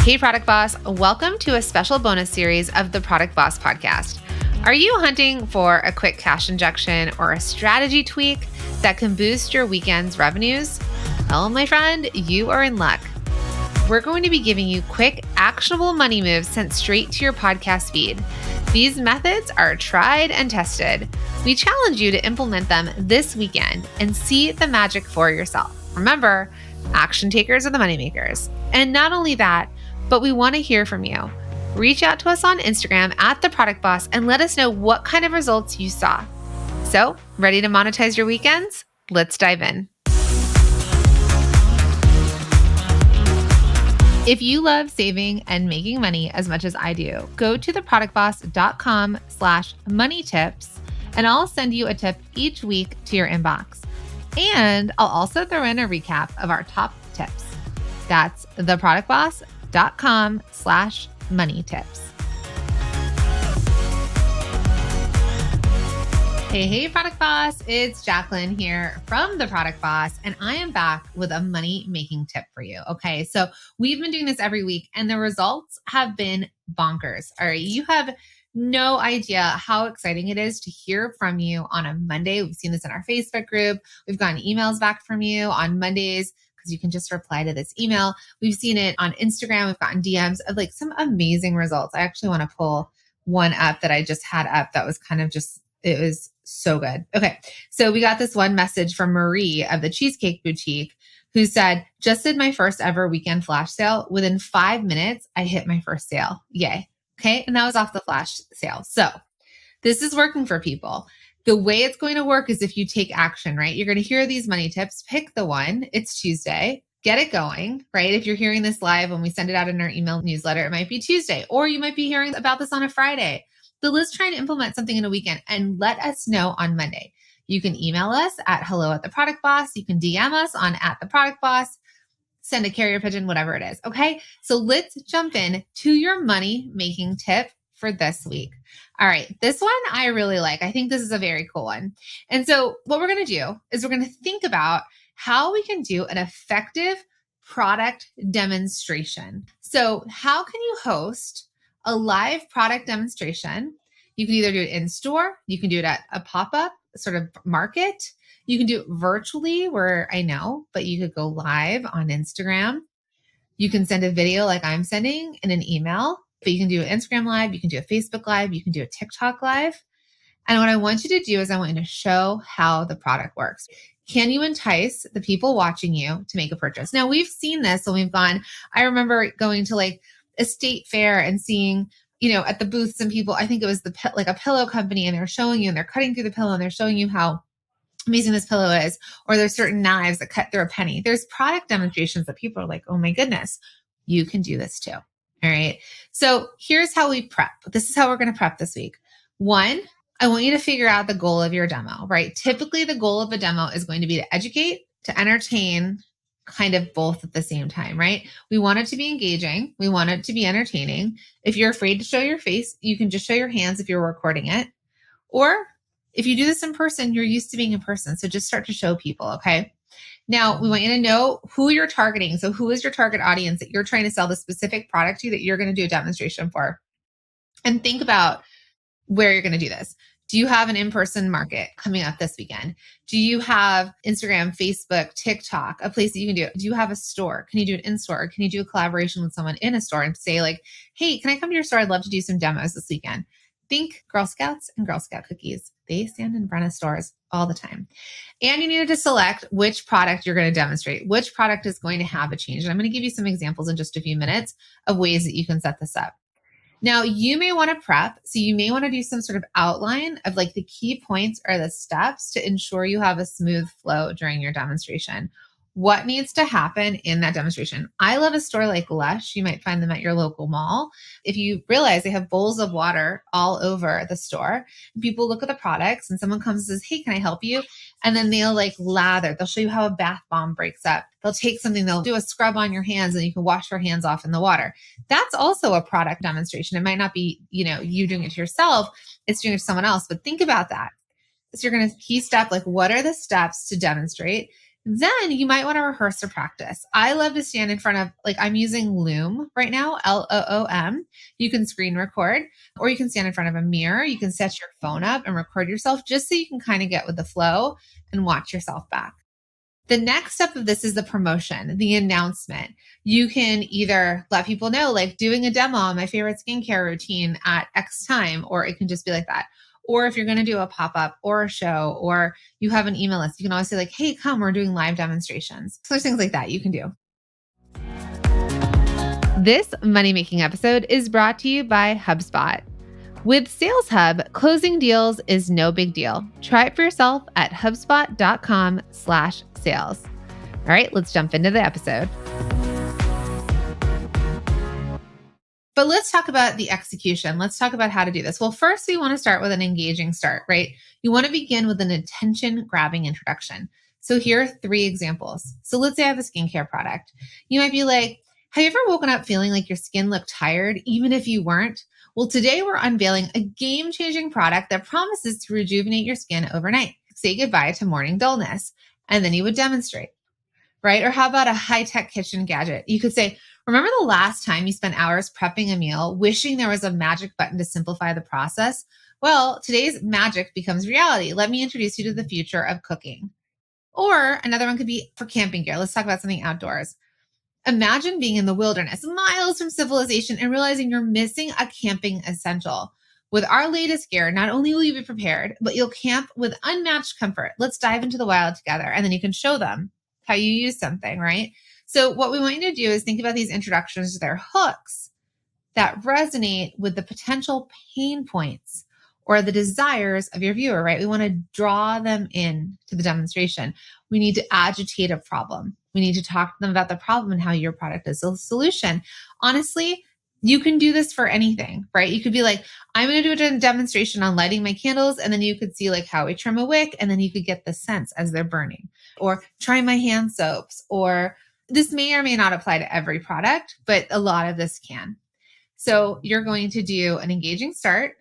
Hey, Product Boss. Welcome to a special bonus series of the Product Boss podcast. Are you hunting for a quick cash injection or a strategy tweak that can boost your weekend's revenues? Well, my friend, you are in luck. We're going to be giving you quick, actionable money moves sent straight to your podcast feed. These methods are tried and tested. We challenge you to implement them this weekend and see the magic for yourself. Remember, action takers are the moneymakers. And not only that, but we want to hear from you. Reach out to us on Instagram at The Product Boss and let us know what kind of results you saw. So, ready to monetize your weekends? Let's dive in. If you love saving and making money as much as I do, go to theproductboss.com/money tips, and I'll send you a tip each week to your inbox. And I'll also throw in a recap of our top tips. That's theproductboss.com/money tips. Hey, Product Boss. It's Jacqueline here from The Product Boss, and I am back with a money-making tip for you. Okay, so we've been doing this every week, and the results have been bonkers. All right, you have no idea how exciting it is to hear from you on a Monday. We've seen this in our Facebook group. We've gotten emails back from you on Mondays because you can just reply to this email. We've seen it on Instagram. We've gotten DMs of like some amazing results. I actually want to pull one up that I just had up that was kind of just, it was so good. Okay. So we got this one message from Marie of the Cheesecake Boutique who said, just did my first ever weekend flash sale. Within 5 minutes, I hit my first sale. Yay. Okay. And that was off the flash sale. So this is working for people. The way it's going to work is if you take action, right? You're going to hear these money tips, pick the one. It's Tuesday. Get it going, right? If you're hearing this live when we send it out in our email newsletter, it might be Tuesday, or you might be hearing about this on a Friday. But let's try and implement something in a weekend and let us know on Monday. You can email us at hello@theproductboss. You can DM us on @theproductboss. Send a carrier pigeon, whatever it is. Okay. So let's jump in to your money making tip for this week. All right. This one I really like. I think this is a very cool one. And so what we're going to do is we're going to think about how we can do an effective product demonstration. So how can you host a live product demonstration? You can either do it in store, you can do it at a pop-up sort of market. You can do it virtually where I know, but you could go live on Instagram. You can send a video like I'm sending in an email, but you can do an Instagram live, you can do a Facebook live, you can do a TikTok live. And what I want you to do is I want you to show how the product works. Can you entice the people watching you to make a purchase? Now we've seen this when we've gone, I remember going to like a state fair and seeing, at the booths and people, I think it was like a pillow company, and they're showing you and they're cutting through the pillow and they're showing you how amazing this pillow is, or there's certain knives that cut through a penny. There's product demonstrations that people are like, oh my goodness, you can do this too. All right. So here's how we prep. This is how we're going to prep this week. One, I want you to figure out the goal of your demo, right? Typically the goal of a demo is going to be to educate, to entertain, kind of both at the same time, right? We want it to be engaging. We want it to be entertaining. If you're afraid to show your face, you can just show your hands if you're recording it. Or if you do this in person, you're used to being in person. So just start to show people, okay? Now, we want you to know who you're targeting. So who is your target audience that you're trying to sell the specific product to that you're going to do a demonstration for? And think about where you're going to do this. Do you have an in-person market coming up this weekend? Do you have Instagram, Facebook, TikTok, a place that you can do it? Do you have a store? Can you do it in store? Can you do a collaboration with someone in a store and say like, hey, can I come to your store? I'd love to do some demos this weekend. Think Girl Scouts and Girl Scout cookies. They stand in front of stores all the time. And you need to select which product you're going to demonstrate, which product is going to have a change. And I'm going to give you some examples in just a few minutes of ways that you can set this up. Now, you may want to prep. So you may want to do some sort of outline of like the key points or the steps to ensure you have a smooth flow during your demonstration. What needs to happen in that demonstration? I love a store like Lush. You might find them at your local mall. If you realize they have bowls of water all over the store, people look at the products and someone comes and says, hey, can I help you? And then they'll like lather. They'll show you how a bath bomb breaks up. They'll take something, they'll do a scrub on your hands and you can wash your hands off in the water. That's also a product demonstration. It might not be, you doing it to yourself. It's doing it to someone else, but think about that. So you're going to key step, like what are the steps to demonstrate? Then you might want to rehearse or practice. I love to stand in front of, like, I'm using Loom right now, Loom. You can screen record, or you can stand in front of a mirror. You can set your phone up and record yourself just so you can kind of get with the flow and watch yourself back. The next step of this is the promotion, the announcement. You can either let people know, like doing a demo on my favorite skincare routine at X time, or it can just be like that. Or if you're going to do a pop-up or a show, or you have an email list, you can always say like, hey, come, we're doing live demonstrations. So there's things like that you can do. This money-making episode is brought to you by HubSpot. With Sales Hub, closing deals is no big deal. Try it for yourself at hubspot.com/sales. All right, let's jump into the episode. But let's talk about the execution. Let's talk about how to do this. Well, first, we want to start with an engaging start, right? You want to begin with an attention-grabbing introduction. So here are 3 examples. So let's say I have a skincare product. You might be like, have you ever woken up feeling like your skin looked tired, even if you weren't? Well, today we're unveiling a game-changing product that promises to rejuvenate your skin overnight. Say goodbye to morning dullness. And then you would demonstrate, right? Or how about a high-tech kitchen gadget? You could say, remember the last time you spent hours prepping a meal, wishing there was a magic button to simplify the process? Well, today's magic becomes reality. Let me introduce you to the future of cooking. Or another one could be for camping gear. Let's talk about something outdoors. Imagine being in the wilderness, miles from civilization, and realizing you're missing a camping essential. With our latest gear, not only will you be prepared, but you'll camp with unmatched comfort. Let's dive into the wild together, and then you can show them how you use something, right? So what we want you to do is think about these introductions to their hooks that resonate with the potential pain points or the desires of your viewer, right? We want to draw them in to the demonstration. We need to agitate a problem. We need to talk to them about the problem and how your product is a solution. Honestly, you can do this for anything, right? You could be like, I'm going to do a demonstration on lighting my candles. And then you could see like how we trim a wick. And then you could get the scents as they're burning, or try my hand soaps, or this may or may not apply to every product, but a lot of this can. So you're going to do an engaging start.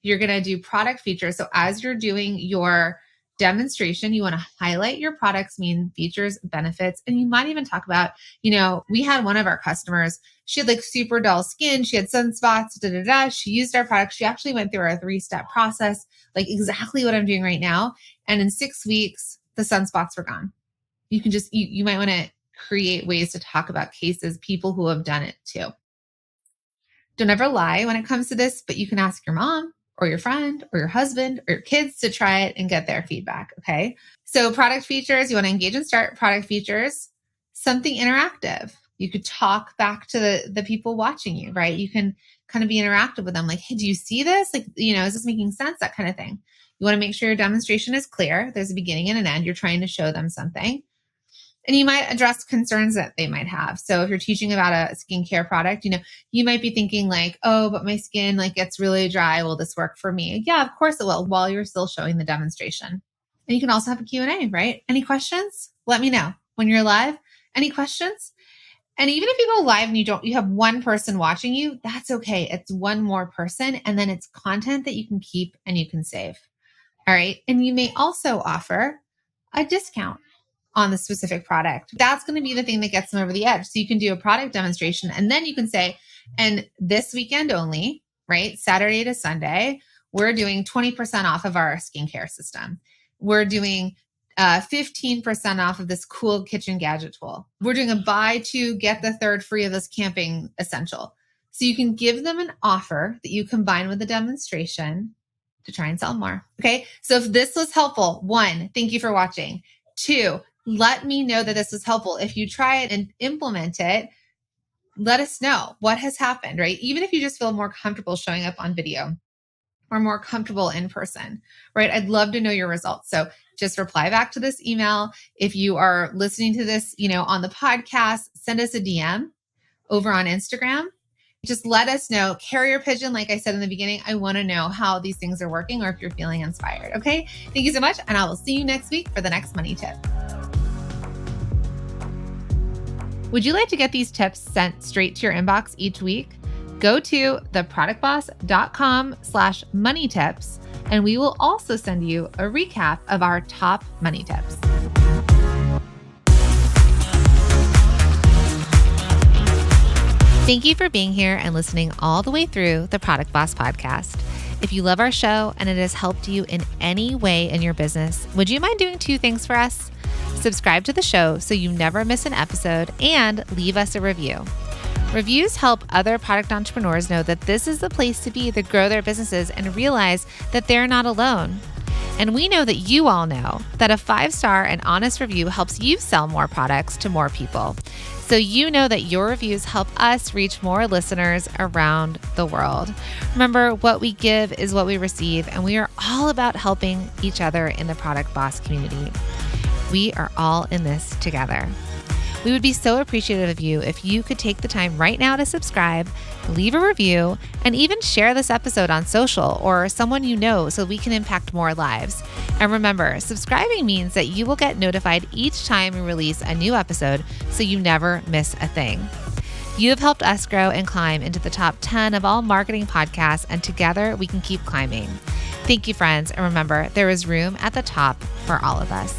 You're going to do product features. So as you're doing your demonstration, you want to highlight your product's main features, benefits, and you might even talk about, we had one of our customers, she had like super dull skin. She had sunspots, She used our product. She actually went through our 3-step process, like exactly what I'm doing right now. And in 6 weeks, the sunspots were gone. You can just, you might want to create ways to talk about cases, people who have done it too. Don't ever lie when it comes to this, but you can ask your mom or your friend or your husband or your kids to try it and get their feedback. Okay. So product features, you want to engage and start product features, something interactive. You could talk back to the people watching you, right? You can kind of be interactive with them. Like, hey, do you see this? Like, is this making sense? That kind of thing. You want to make sure your demonstration is clear. There's a beginning and an end. You're trying to show them something. And you might address concerns that they might have. So if you're teaching about a skincare product, you might be thinking like, oh, but my skin like gets really dry. Will this work for me? Yeah, of course it will, while you're still showing the demonstration. And you can also have a Q&A, right? Any questions? Let me know when you're live. Any questions? And even if you go live and you have one person watching you, that's okay. It's one more person. And then it's content that you can keep and you can save. All right. And you may also offer a discount on the specific product. That's going to be the thing that gets them over the edge. So you can do a product demonstration and then you can say, and this weekend only, right? Saturday to Sunday, we're doing 20% off of our skincare system. We're doing 15% off of this cool kitchen gadget tool. We're doing a buy 2, get the 3rd free of this camping essential. So you can give them an offer that you combine with the demonstration to try and sell more. Okay. So if this was helpful, 1, thank you for watching. 2, let me know that this was helpful. If you try it and implement it, let us know what has happened, right? Even if you just feel more comfortable showing up on video or more comfortable in person, right? I'd love to know your results. So just reply back to this email. If you are listening to this, on the podcast, send us a DM over on Instagram. Just let us know. Carrier pigeon, like I said in the beginning, I want to know how these things are working or if you're feeling inspired. Okay. Thank you so much. And I will see you next week for the next money tip. Would you like to get these tips sent straight to your inbox each week? Go to theproductboss.com/money tips, and we will also send you a recap of our top money tips. Thank you for being here and listening all the way through the Product Boss podcast. If you love our show and it has helped you in any way in your business, would you mind doing 2 things for us? Subscribe to the show so you never miss an episode and leave us a review. Reviews help other product entrepreneurs know that this is the place to be to grow their businesses and realize that they're not alone. And we know that you all know that a 5-star and honest review helps you sell more products to more people. So you know that your reviews help us reach more listeners around the world. Remember, what we give is what we receive, and we are all about helping each other in the Product Boss community. We are all in this together. We would be so appreciative of you if you could take the time right now to subscribe, leave a review, and even share this episode on social or someone you know so we can impact more lives. And remember, subscribing means that you will get notified each time we release a new episode so you never miss a thing. You have helped us grow and climb into the top 10 of all marketing podcasts, and together we can keep climbing. Thank you, friends. And remember, there is room at the top for all of us.